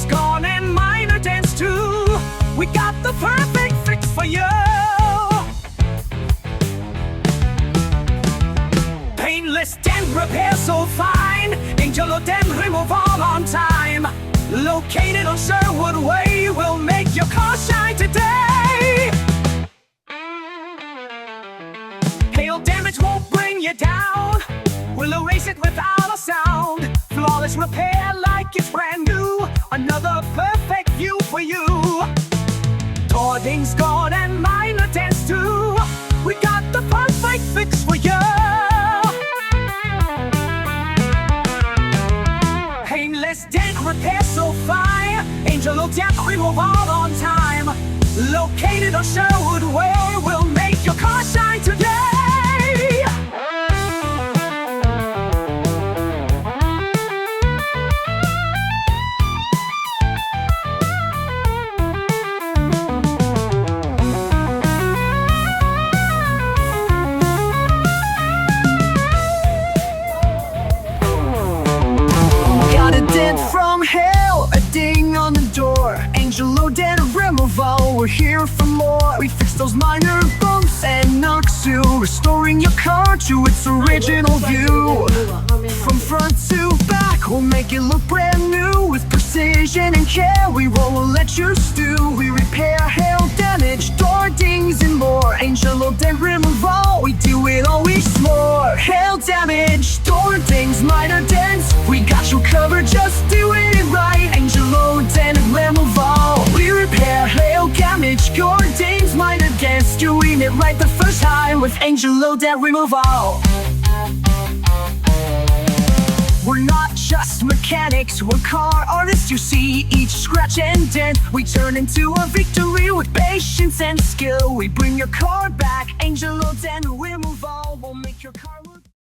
gone and minor dents too. We got the perfect fix for you. Paintless dent repair so fine. Angelo Dent Removal on time. Located on Sherwood Way, we'll make your car shine today. Hail damage won't bring you down. We'll erase it without a sound. Flawless repair like it's brand new. Another perfect view for you. Door dings gone and minor dents too. We got the perfect fix for you. Paintless dent repair so fine. Angelo Dent Removal on time. Located on Sherwood Way, we'll make your car shine today. From hell, a ding on the door. Angelo Dent Removal, we're here for more. We fix those minor bumps and knocks too, restoring your car to its original view. From front to back, we'll make it look brand new. With precision and care, we won't let you stew. We repair hail damage, door dings and more. Angelo Dent Removal, we do it always more. Hail damage, door dings, minor dents, we got you covered, just do it right. Angelo Dent Removal, we repair hail damage, door dings, minor dents, doing it right the first time with Angelo Dent Removal. We're not just mechanics, we're car artists. You see each scratch and dent we turn into a victory. With patience and skill, we bring your car back. Angelo Dent Removal will make your car